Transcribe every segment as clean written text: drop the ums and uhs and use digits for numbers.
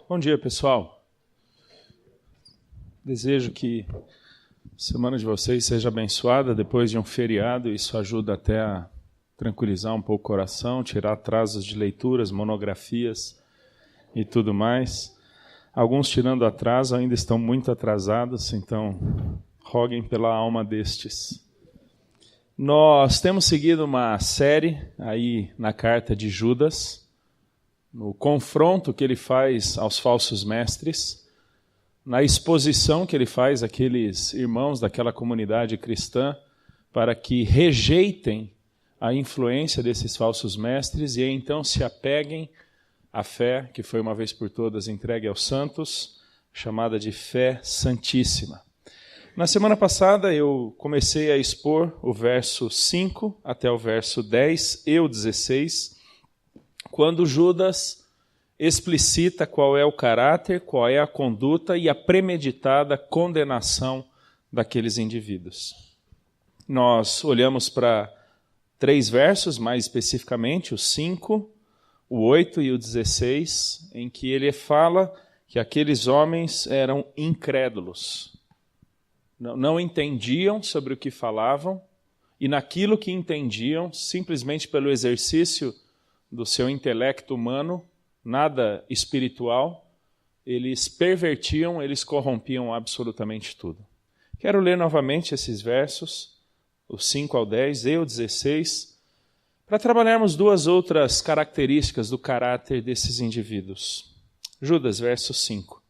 Bom dia, pessoal. Desejo que a semana de vocês seja abençoada depois de um feriado. Isso ajuda até a tranquilizar um pouco o coração, tirar atrasos de leituras, monografias e tudo mais. Alguns, tirando atraso, ainda estão muito atrasados, então roguem pela alma destes. Nós temos seguido uma série aí na carta de Judas, no confronto que ele faz aos falsos mestres, na exposição que ele faz àqueles irmãos daquela comunidade cristã para que rejeitem a influência desses falsos mestres e então se apeguem à fé que foi uma vez por todas entregue aos santos, chamada de fé santíssima. Na semana passada eu comecei a expor o verso 5 até o verso 10 e o 16, quando Judas explicita qual é o caráter, qual é a conduta e a premeditada condenação daqueles indivíduos. Nós olhamos para 3 versos, mais especificamente, o 5, o 8 e o 16, em que ele fala que aqueles homens eram incrédulos. Não entendiam sobre o que falavam, e naquilo que entendiam, simplesmente pelo exercício do seu intelecto humano, nada espiritual, eles pervertiam, eles corrompiam absolutamente tudo. Quero ler novamente esses versos, o 5 ao 10 e o 16, para trabalharmos 2 outras características do caráter desses indivíduos. Judas, verso 5.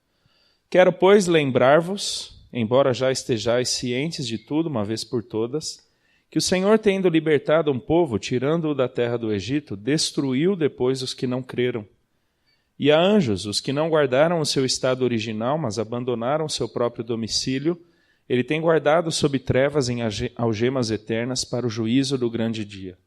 Quero, pois, lembrar-vos, embora já estejais cientes de tudo, uma vez por todas, que o Senhor, tendo libertado um povo, tirando-o da terra do Egito, destruiu depois os que não creram. E a anjos, os que não guardaram o seu estado original, mas abandonaram o seu próprio domicílio, ele tem guardado sob trevas em algemas eternas para o juízo do grande dia.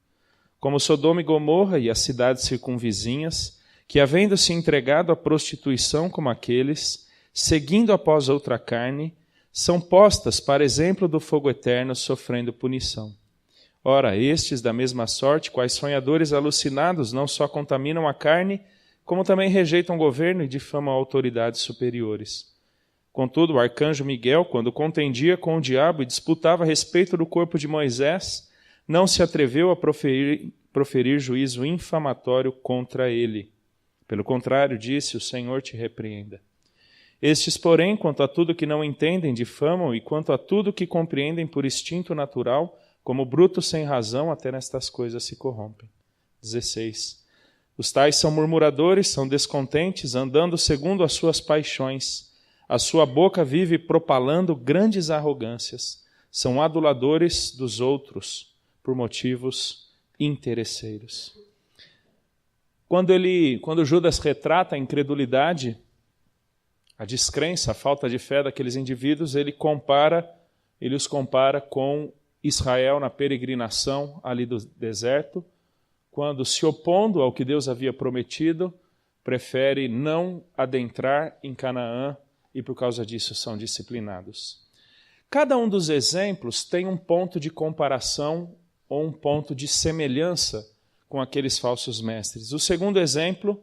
Como Sodoma e Gomorra e as cidades circunvizinhas, que, havendo se entregado à prostituição como aqueles, seguindo após outra carne, são postas para exemplo do fogo eterno, sofrendo punição. Ora, estes, da mesma sorte, quais sonhadores alucinados, não só contaminam a carne, como também rejeitam o governo e difamam autoridades superiores. Contudo, o arcanjo Miguel, quando contendia com o diabo e disputava a respeito do corpo de Moisés, não se atreveu a proferir juízo infamatório contra ele. Pelo contrário, disse: o Senhor te repreenda. Estes, porém, quanto a tudo que não entendem, difamam, e quanto a tudo que compreendem por instinto natural, como brutos sem razão, até nestas coisas se corrompem. 16. Os tais são murmuradores, são descontentes, andando segundo as suas paixões. A sua boca vive propalando grandes arrogâncias. São aduladores dos outros, por motivos interesseiros. Quando Judas retrata a incredulidade, a descrença, a falta de fé daqueles indivíduos, ele os compara com Israel na peregrinação ali do deserto, quando, se opondo ao que Deus havia prometido, prefere não adentrar em Canaã e, por causa disso, são disciplinados. Cada um dos exemplos tem um ponto de comparação ou um ponto de semelhança com aqueles falsos mestres. O segundo exemplo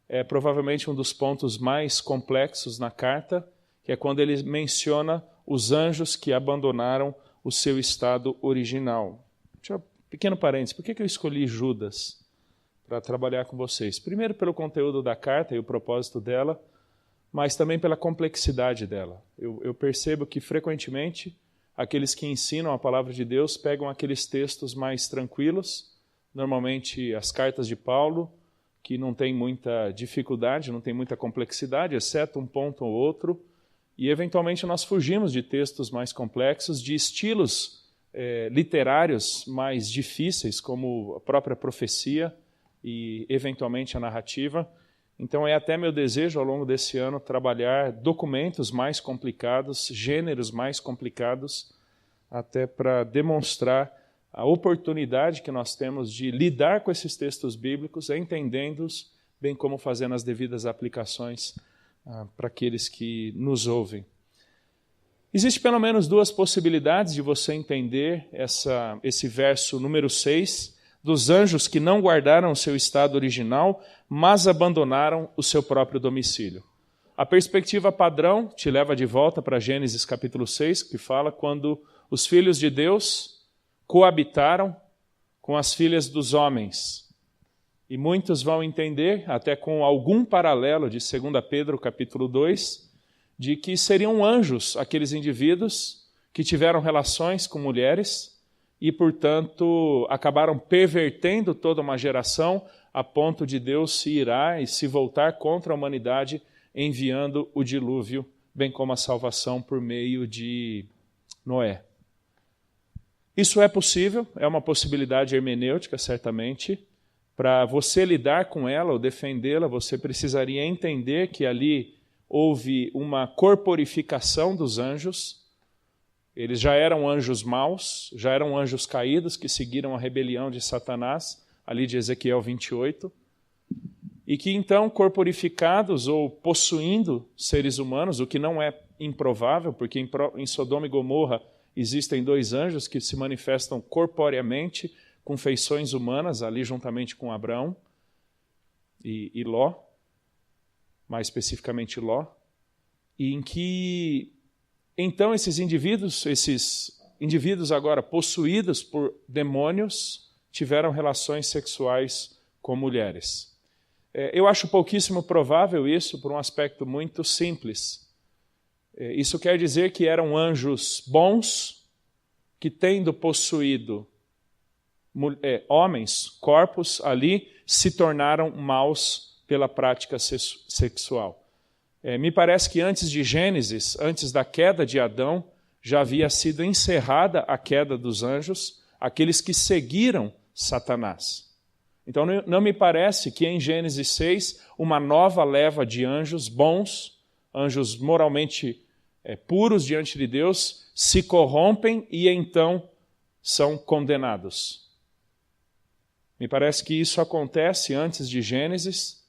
é provavelmente um dos pontos mais complexos na carta, que é quando ele menciona os anjos que abandonaram o seu estado original. Pequeno parênteses, por que eu escolhi Judas para trabalhar com vocês? Primeiro, pelo conteúdo da carta e o propósito dela, mas também pela complexidade dela. Eu percebo que, frequentemente, aqueles que ensinam a palavra de Deus pegam aqueles textos mais tranquilos, normalmente as cartas de Paulo, que não tem muita dificuldade, não tem muita complexidade, exceto um ponto ou outro, e eventualmente nós fugimos de textos mais complexos, de estilos literários mais difíceis, como a própria profecia e eventualmente a narrativa. Então é até meu desejo ao longo desse ano trabalhar documentos mais complicados, gêneros mais complicados, até para demonstrar a oportunidade que nós temos de lidar com esses textos bíblicos, entendendo-os, bem como fazendo as devidas aplicações para aqueles que nos ouvem. Existe pelo menos 2 possibilidades de você entender esse verso número 6, dos anjos que não guardaram o seu estado original, mas abandonaram o seu próprio domicílio. a perspectiva padrão te leva de volta para Gênesis capítulo 6, que fala quando os filhos de Deus coabitaram com as filhas dos homens. E muitos vão entender, até com algum paralelo de 2 Pedro capítulo 2, de que seriam anjos aqueles indivíduos que tiveram relações com mulheres e, portanto, acabaram pervertendo toda uma geração a ponto de Deus se irar e se voltar contra a humanidade, enviando o dilúvio, bem como a salvação por meio de Noé. Isso é possível, é uma possibilidade hermenêutica, certamente. Para você lidar com ela ou defendê-la, você precisaria entender que ali houve uma corporificação dos anjos. Eles já eram anjos maus, já eram anjos caídos que seguiram a rebelião de Satanás, ali de Ezequiel 28, e que então, corporificados ou possuindo seres humanos, o que não é improvável, porque em Sodoma e Gomorra existem 2 anjos que se manifestam corporeamente, com feições humanas, ali juntamente com Abraão e Ló, mais especificamente Ló, e em que, então, esses indivíduos agora possuídos por demônios, tiveram relações sexuais com mulheres. Eu acho pouquíssimo provável isso, por um aspecto muito simples. Isso quer dizer que eram anjos bons, que tendo possuído homens, corpos ali, se tornaram maus pela prática sexual. Me parece que antes de Gênesis, antes da queda de Adão, já havia sido encerrada a queda dos anjos, aqueles que seguiram Satanás. Então não me parece que em Gênesis 6, uma nova leva de anjos bons, anjos moralmente puros diante de Deus, se corrompem e então são condenados. Me parece que isso acontece antes de Gênesis,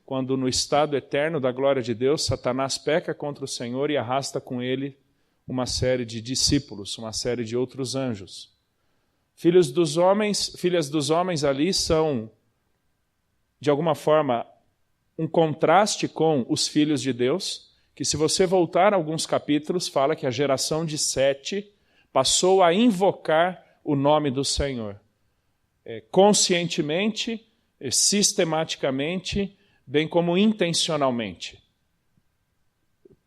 quando no estado eterno da glória de Deus, Satanás peca contra o Senhor e arrasta com ele uma série de discípulos, uma série de outros anjos. Filhas dos homens ali são, de alguma forma, um contraste com os filhos de Deus, que se você voltar a alguns capítulos, fala que a geração de Sete passou a invocar o nome do Senhor. Conscientemente, sistematicamente, bem como intencionalmente.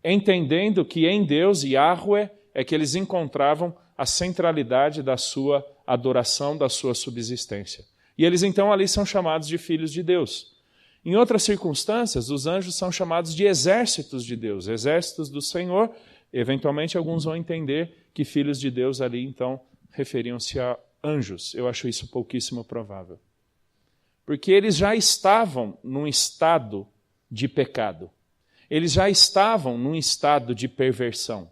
Entendendo que em Deus, Yahweh, é que eles encontravam a centralidade da sua adoração, da sua subsistência. E eles então ali são chamados de filhos de Deus. Em outras circunstâncias, os anjos são chamados de exércitos de Deus, exércitos do Senhor. Eventualmente, alguns vão entender que filhos de Deus ali, então, referiam-se a anjos. Eu acho isso pouquíssimo provável. Porque eles já estavam num estado de pecado. Eles já estavam num estado de perversão.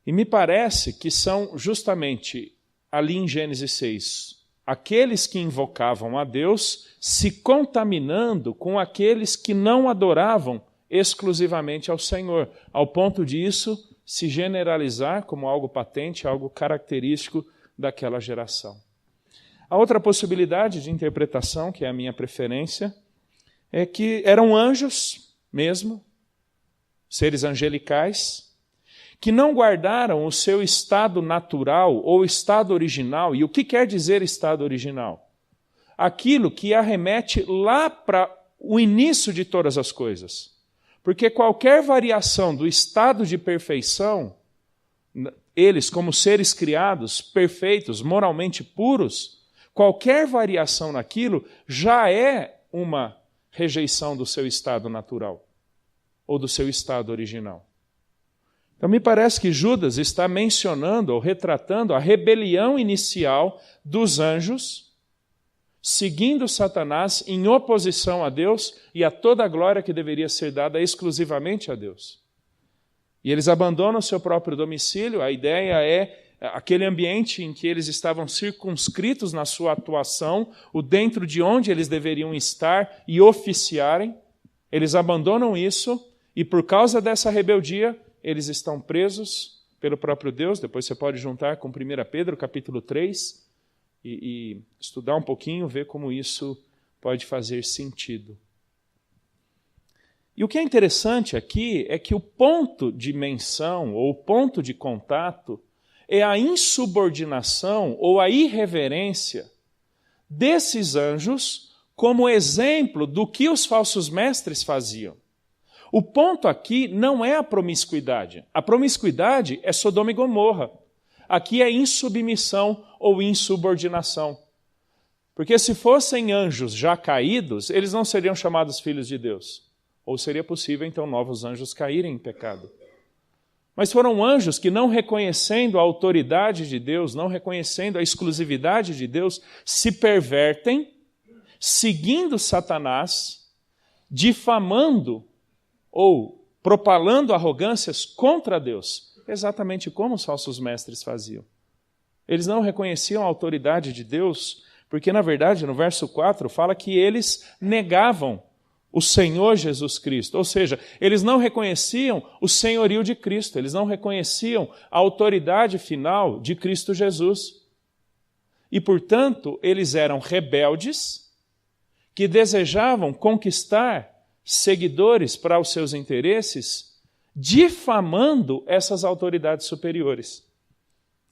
E me parece que são justamente ali em Gênesis 6, aqueles que invocavam a Deus se contaminando com aqueles que não adoravam exclusivamente ao Senhor, ao ponto disso se generalizar como algo patente, algo característico daquela geração. A outra possibilidade de interpretação, que é a minha preferência, é que eram anjos mesmo, seres angelicais, que não guardaram o seu estado natural ou estado original. E o que quer dizer estado original? Aquilo que arremete lá para o início de todas as coisas. Porque qualquer variação do estado de perfeição, eles como seres criados, perfeitos, moralmente puros, qualquer variação naquilo já é uma rejeição do seu estado natural ou do seu estado original. Então me parece que Judas está mencionando ou retratando a rebelião inicial dos anjos, seguindo Satanás em oposição a Deus e a toda a glória que deveria ser dada exclusivamente a Deus. E eles abandonam o seu próprio domicílio. A ideia é aquele ambiente em que eles estavam circunscritos na sua atuação, o dentro de onde eles deveriam estar e oficiarem. Eles abandonam isso e por causa dessa rebeldia, eles estão presos pelo próprio Deus. Depois você pode juntar com 1 Pedro, capítulo 3, e estudar um pouquinho, ver como isso pode fazer sentido. E o que é interessante aqui é que o ponto de menção, ou o ponto de contato, é a insubordinação ou a irreverência desses anjos como exemplo do que os falsos mestres faziam. O ponto aqui não é a promiscuidade. A promiscuidade é Sodoma e Gomorra. Aqui é insubmissão ou insubordinação. Porque se fossem anjos já caídos, eles não seriam chamados filhos de Deus. Ou seria possível, então, novos anjos caírem em pecado. Mas foram anjos que, não reconhecendo a autoridade de Deus, não reconhecendo a exclusividade de Deus, se pervertem, seguindo Satanás, difamando ou propalando arrogâncias contra Deus, exatamente como os falsos mestres faziam. Eles não reconheciam a autoridade de Deus, porque, na verdade, no verso 4, fala que eles negavam o Senhor Jesus Cristo, ou seja, eles não reconheciam o senhorio de Cristo, eles não reconheciam a autoridade final de Cristo Jesus. E, portanto, eles eram rebeldes, que desejavam conquistar seguidores para os seus interesses, difamando essas autoridades superiores.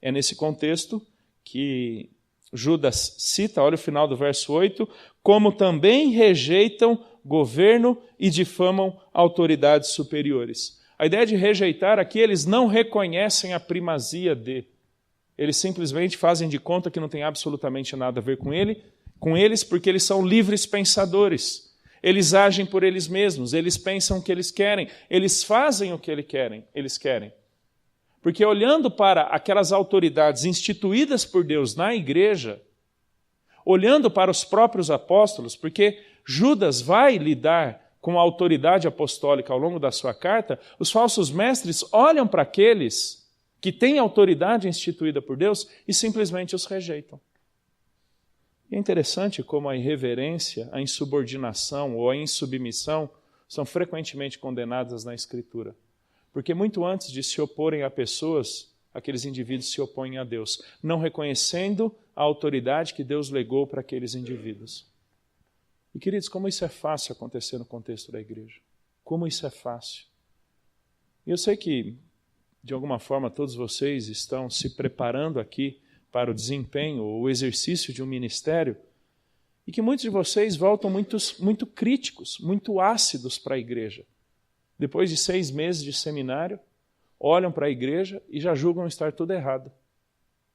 É nesse contexto que Judas cita, olha o final do verso 8, como também rejeitam governo e difamam autoridades superiores. A ideia de rejeitar aqui, eles não reconhecem a primazia de. Eles simplesmente fazem de conta que não tem absolutamente nada a ver com eles, porque eles são livres pensadores. Eles agem por eles mesmos, eles pensam o que eles querem, eles fazem o que eles querem. Porque olhando para aquelas autoridades instituídas por Deus na igreja, olhando para os próprios apóstolos, porque Judas vai lidar com a autoridade apostólica ao longo da sua carta, os falsos mestres olham para aqueles que têm autoridade instituída por Deus e simplesmente os rejeitam. E é interessante como a irreverência, a insubordinação ou a insubmissão são frequentemente condenadas na Escritura. Porque muito antes de se oporem a pessoas, aqueles indivíduos se opõem a Deus, não reconhecendo a autoridade que Deus legou para aqueles indivíduos. E, queridos, como isso é fácil acontecer no contexto da igreja? Como isso é fácil? E eu sei que, de alguma forma, todos vocês estão se preparando aqui para o desempenho ou o exercício de um ministério, e que muitos de vocês voltam muito críticos, muito ácidos para a igreja. Depois de 6 meses de seminário, olham para a igreja e já julgam estar tudo errado.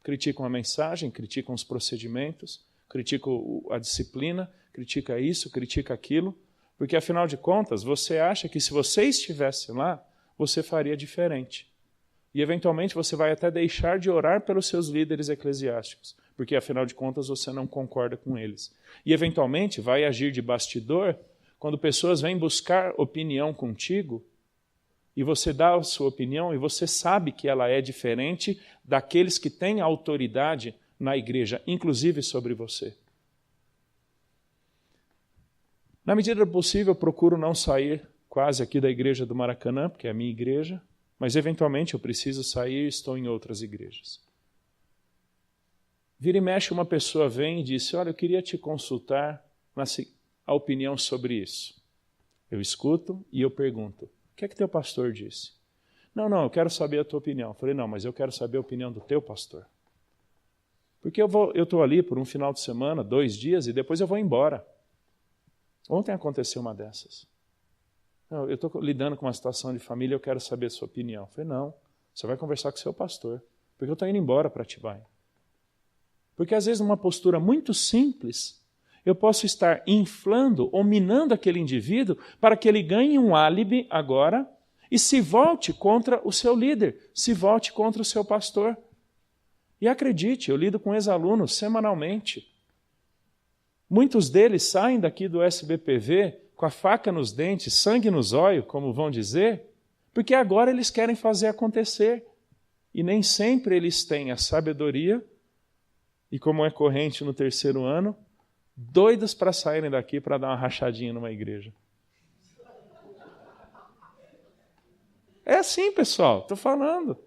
Criticam a mensagem, criticam os procedimentos, criticam a disciplina, critica isso, critica aquilo, porque, afinal de contas, você acha que se você estivesse lá, você faria diferente. E, eventualmente, você vai até deixar de orar pelos seus líderes eclesiásticos, porque, afinal de contas, você não concorda com eles. E, eventualmente, vai agir de bastidor quando pessoas vêm buscar opinião contigo e você dá a sua opinião e você sabe que ela é diferente daqueles que têm autoridade na igreja, inclusive sobre você. Na medida do possível, eu procuro não sair quase aqui da igreja do Maracanã, porque é a minha igreja, mas eventualmente eu preciso sair e estou em outras igrejas. Vira e mexe, uma pessoa vem e diz, olha, eu queria te consultar a opinião sobre isso. Eu escuto e eu pergunto, o que é que teu pastor disse? Não, eu quero saber a tua opinião. Eu falei, não, mas eu quero saber a opinião do teu pastor. Porque eu estou ali por um final de semana, 2 dias, e depois eu vou embora. Ontem aconteceu uma dessas. Eu estou lidando com uma situação de família, eu quero saber a sua opinião. Eu falei, não, você vai conversar com o seu pastor, porque eu estou indo embora para Atibaia. Porque às vezes numa postura muito simples, eu posso estar inflando ou minando aquele indivíduo para que ele ganhe um álibi agora e se volte contra o seu líder, se volte contra o seu pastor. E acredite, eu lido com ex-alunos semanalmente. Muitos deles saem daqui do SBPV com a faca nos dentes, sangue nos olhos, como vão dizer, porque agora eles querem fazer acontecer. E nem sempre eles têm a sabedoria, e como é corrente no 3º ano, doidos para saírem daqui para dar uma rachadinha numa igreja. É assim, pessoal, estou falando.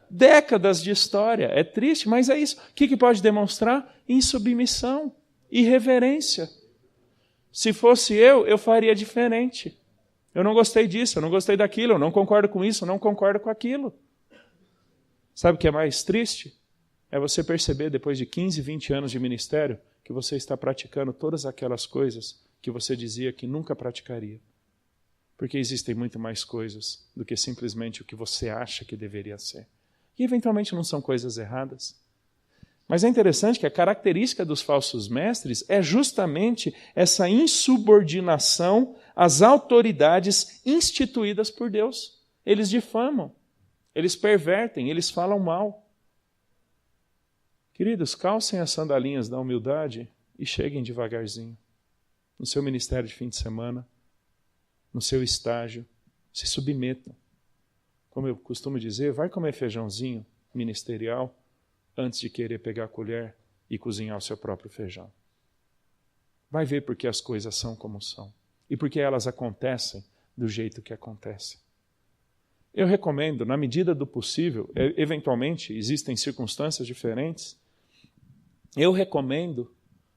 Décadas de história, é triste, mas é isso. O que pode demonstrar? Insubmissão, irreverência. Se fosse eu faria diferente. Eu não gostei disso, eu não gostei daquilo, eu não concordo com isso, eu não concordo com aquilo. Sabe o que é mais triste? É você perceber, depois de 15, 20 anos de ministério, que você está praticando todas aquelas coisas que você dizia que nunca praticaria. Porque existem muito mais coisas do que simplesmente o que você acha que deveria ser. E eventualmente não são coisas erradas. Mas é interessante que a característica dos falsos mestres é justamente essa insubordinação às autoridades instituídas por Deus. Eles difamam, eles pervertem, eles falam mal. Queridos, calcem as sandalinhas da humildade e cheguem devagarzinho. No seu ministério de fim de semana, no seu estágio, se submetam. Como eu costumo dizer, vai comer feijãozinho ministerial antes de querer pegar a colher e cozinhar o seu próprio feijão. Vai ver porque as coisas são como são e porque elas acontecem do jeito que acontecem. Eu recomendo, na medida do possível, eventualmente existem circunstâncias diferentes, eu recomendo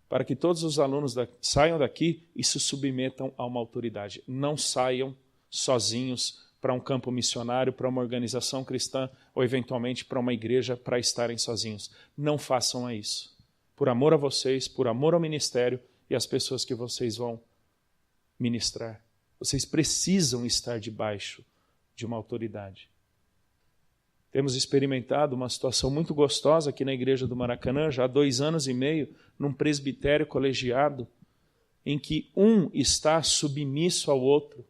para que todos os alunos saiam daqui e se submetam a uma autoridade. Não saiam sozinhos para um campo missionário, para uma organização cristã ou eventualmente para uma igreja para estarem sozinhos. Não façam isso. Por amor a vocês, por amor ao ministério e às pessoas que vocês vão ministrar. Vocês precisam estar debaixo de uma autoridade. Temos experimentado uma situação muito gostosa aqui na igreja do Maracanã, já há 2 anos e meio, num presbitério colegiado, em que um está submisso ao outro.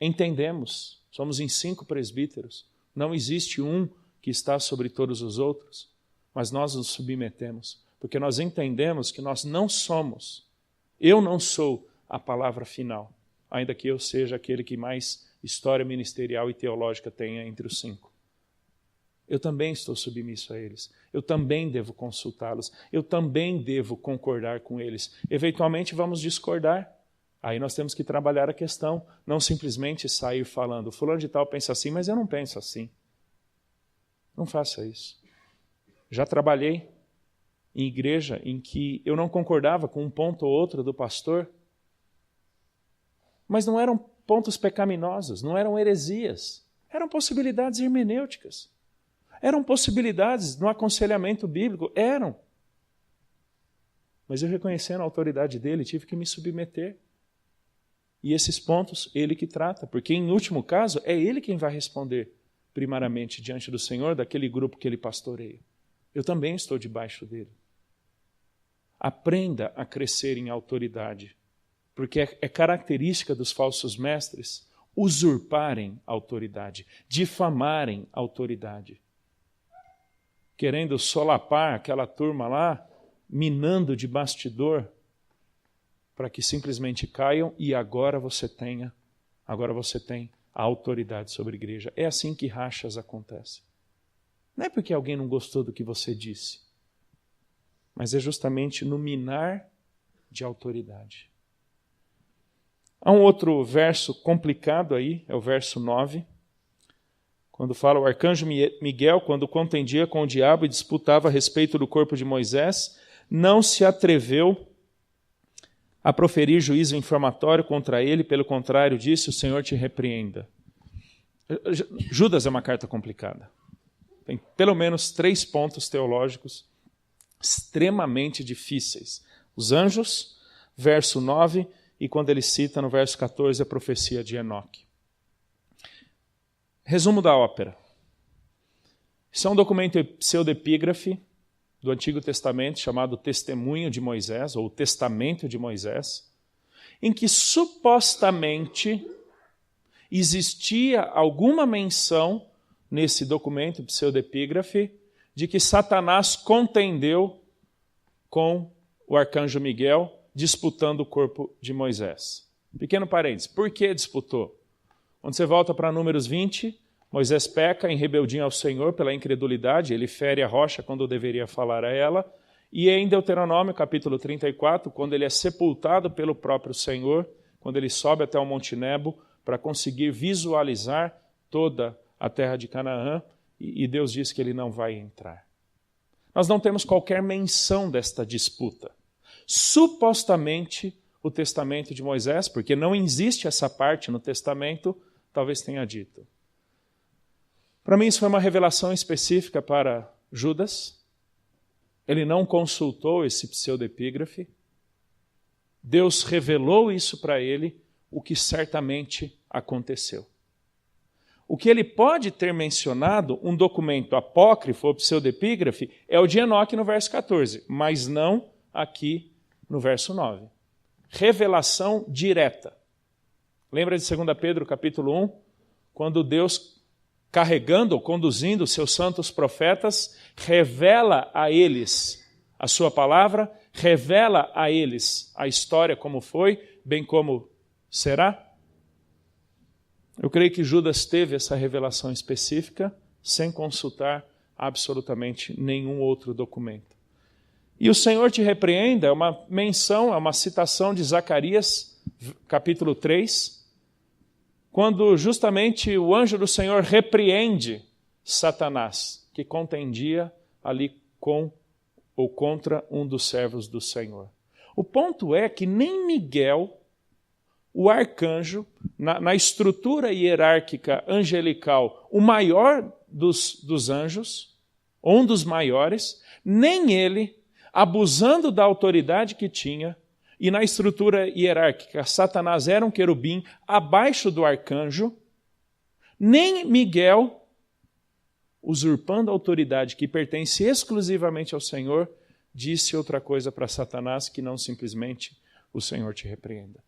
Entendemos, somos em 5 presbíteros, não existe um que está sobre todos os outros, mas nós nos submetemos, porque nós entendemos que nós não somos, eu não sou a palavra final, ainda que eu seja aquele que mais história ministerial e teológica tenha entre os 5. Eu também estou submisso a eles. Eu também devo consultá-los. Eu também devo concordar com eles. Eventualmente vamos discordar. Aí nós temos que trabalhar a questão. Não simplesmente sair falando, fulano de tal pensa assim, mas eu não penso assim. Não faça isso. Já trabalhei em igreja em que eu não concordava com um ponto ou outro do pastor, mas não eram pontos pecaminosos, não eram heresias. Eram possibilidades hermenêuticas. Eram possibilidades no aconselhamento bíblico, eram. Mas eu, reconhecendo a autoridade dele, tive que me submeter. E esses pontos, ele que trata, porque em último caso, é ele quem vai responder primariamente diante do Senhor, daquele grupo que ele pastoreia. Eu também estou debaixo dele. Aprenda a crescer em autoridade, porque é característica dos falsos mestres usurparem a autoridade, difamarem a autoridade. Querendo solapar aquela turma lá, minando de bastidor, para que simplesmente caiam e agora você tem a autoridade sobre a igreja. É assim que rachas acontecem. Não é porque alguém não gostou do que você disse, mas é justamente no minar de autoridade. Há um outro verso complicado aí, é o verso 9, quando fala o arcanjo Miguel, quando contendia com o diabo e disputava a respeito do corpo de Moisés, não se atreveu a proferir juízo infamatório contra ele, pelo contrário, disse, o Senhor te repreenda. Judas é uma carta complicada. Tem pelo menos 3 pontos teológicos extremamente difíceis. Os anjos, verso 9, e quando ele cita no verso 14 a profecia de Enoque. Resumo da ópera. Isso é um documento pseudepígrafe do Antigo Testamento chamado Testemunho de Moisés, ou Testamento de Moisés, em que supostamente existia alguma menção nesse documento pseudepígrafe de que Satanás contendeu com o arcanjo Miguel disputando o corpo de Moisés. Pequeno parênteses, por que disputou? Quando você volta para Números 20, Moisés peca em rebeldia ao Senhor pela incredulidade, ele fere a rocha quando deveria falar a ela, e em Deuteronômio, capítulo 34, quando ele é sepultado pelo próprio Senhor, quando ele sobe até o Monte Nebo para conseguir visualizar toda a terra de Canaã, e Deus diz que ele não vai entrar. Nós não temos qualquer menção desta disputa. Supostamente, o testamento de Moisés, porque não existe essa parte no testamento, talvez tenha dito. Para mim isso foi uma revelação específica para Judas. Ele não consultou esse pseudepígrafe. Deus revelou isso para ele, o que certamente aconteceu. O que ele pode ter mencionado, um documento apócrifo ou pseudepígrafe, é o de Enoque no verso 14, mas não aqui no verso 9. Revelação direta. Lembra de 2 Pedro capítulo 1? Quando Deus, carregando ou conduzindo os seus santos profetas, revela a eles a sua palavra, revela a eles a história como foi, bem como será? Eu creio que Judas teve essa revelação específica sem consultar absolutamente nenhum outro documento. E o Senhor te repreenda é uma menção, é uma citação de Zacarias, capítulo 3, quando justamente o anjo do Senhor repreende Satanás, que contendia ali com ou contra um dos servos do Senhor. O ponto é que nem Miguel, o arcanjo, na estrutura hierárquica angelical, o maior dos anjos, um dos maiores, nem ele, abusando da autoridade que tinha, e na estrutura hierárquica, Satanás era um querubim abaixo do arcanjo, nem Miguel, usurpando a autoridade que pertence exclusivamente ao Senhor, disse outra coisa para Satanás que não simplesmente o Senhor te repreenda.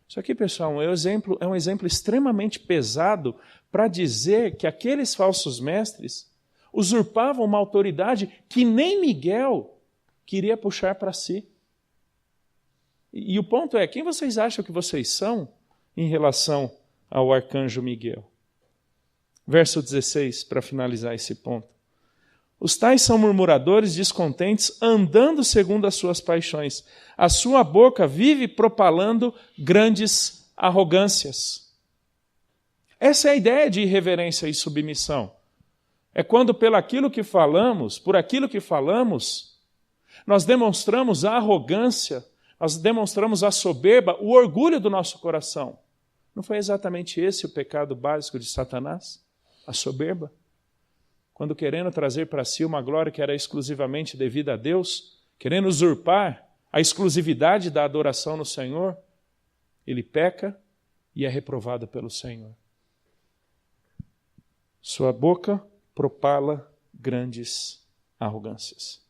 Isso aqui, pessoal, é um exemplo extremamente pesado para dizer que aqueles falsos mestres usurpavam uma autoridade que nem Miguel queria puxar para si. E o ponto é, quem vocês acham que vocês são em relação ao arcanjo Miguel? Verso 16, para finalizar esse ponto. Os tais são murmuradores, descontentes, andando segundo as suas paixões. A sua boca vive propalando grandes arrogâncias. Essa é a ideia de irreverência e submissão. É quando por aquilo que falamos, nós demonstramos a arrogância, nós demonstramos a soberba, o orgulho do nosso coração. Não foi exatamente esse o pecado básico de Satanás? A soberba? Quando querendo trazer para si uma glória que era exclusivamente devida a Deus, querendo usurpar a exclusividade da adoração no Senhor, ele peca e é reprovado pelo Senhor. Sua boca propala grandes arrogâncias.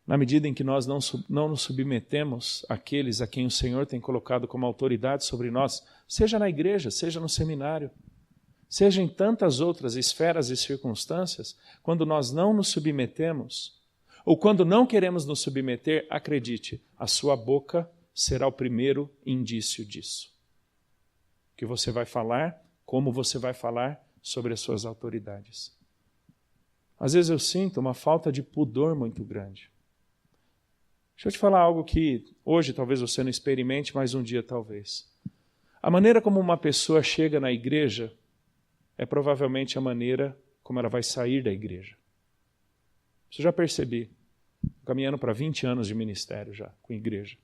Na medida em que nós não nos submetemos àqueles a quem o Senhor tem colocado como autoridade sobre nós, seja na igreja, seja no seminário, seja em tantas outras esferas e circunstâncias, quando nós não nos submetemos, ou quando não queremos nos submeter, acredite, a sua boca será o primeiro indício disso. Que você vai falar, como você vai falar sobre as suas autoridades. Às vezes eu sinto uma falta de pudor muito grande. Deixa eu te falar algo que hoje talvez você não experimente, mas um dia talvez. A maneira como uma pessoa chega na igreja é provavelmente a maneira como ela vai sair da igreja. Isso eu já percebi, caminhando para 20 anos de ministério já, com igreja.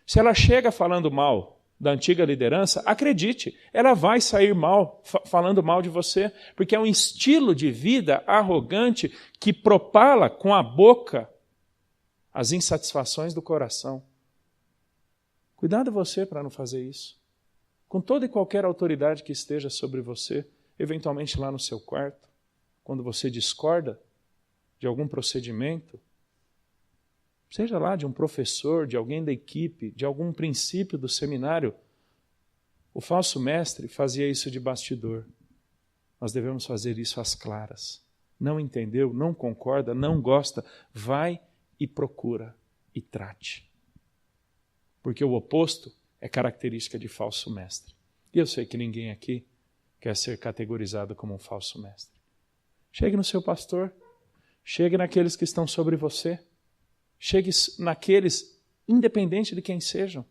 Se ela chega falando mal da antiga liderança, acredite, ela vai sair mal, falando mal de você, porque é um estilo de vida arrogante que propala com a boca as insatisfações do coração. Cuidado você para não fazer isso. Com toda e qualquer autoridade que esteja sobre você, eventualmente lá no seu quarto, quando você discorda de algum procedimento, seja lá de um professor, de alguém da equipe, de algum princípio do seminário, o falso mestre fazia isso de bastidor. Nós devemos fazer isso às claras. Não entendeu, não concorda, não gosta, vai e procura e trate. Porque o oposto é característica de falso mestre. E eu sei que ninguém aqui quer ser categorizado como um falso mestre. Chegue no seu pastor, chegue naqueles que estão sobre você, chegue naqueles, independente de quem sejam.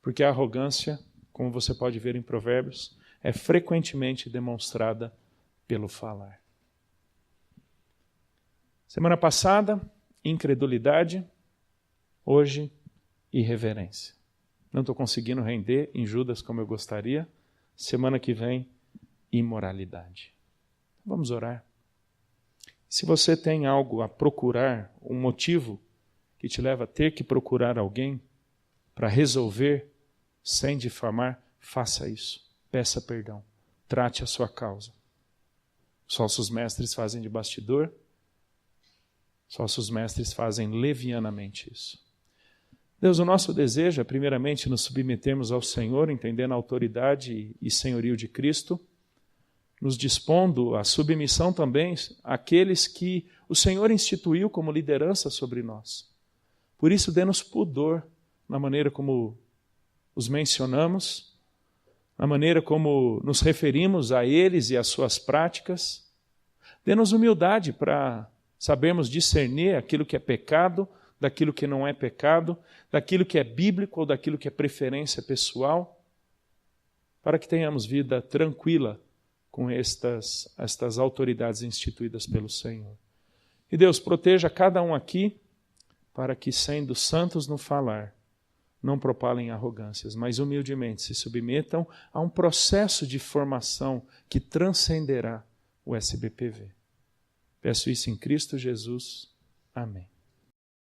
Porque a arrogância, como você pode ver em Provérbios, é frequentemente demonstrada pelo falar. Semana passada, incredulidade, hoje, irreverência. Não estou conseguindo render em Judas como eu gostaria. Semana que vem, imoralidade. Vamos orar. Se você tem algo a procurar, um motivo que te leva a ter que procurar alguém para resolver sem difamar, faça isso. Peça perdão. Trate a sua causa. Os falsos mestres fazem de bastidor. Os falsos mestres fazem levianamente isso. Deus, o nosso desejo é primeiramente nos submetermos ao Senhor, entendendo a autoridade e senhorio de Cristo, nos dispondo à submissão também àqueles que o Senhor instituiu como liderança sobre nós. Por isso, dê-nos pudor na maneira como os mencionamos, na maneira como nos referimos a eles e às suas práticas. Dê-nos humildade para sabermos discernir aquilo que é pecado, daquilo que não é pecado, daquilo que é bíblico ou daquilo que é preferência pessoal, para que tenhamos vida tranquila com estas autoridades instituídas pelo Senhor. E Deus, proteja cada um aqui, para que, sendo santos no falar, não propalem arrogâncias, mas humildemente se submetam a um processo de formação que transcenderá o SBPV. Peço isso em Cristo Jesus. Amém.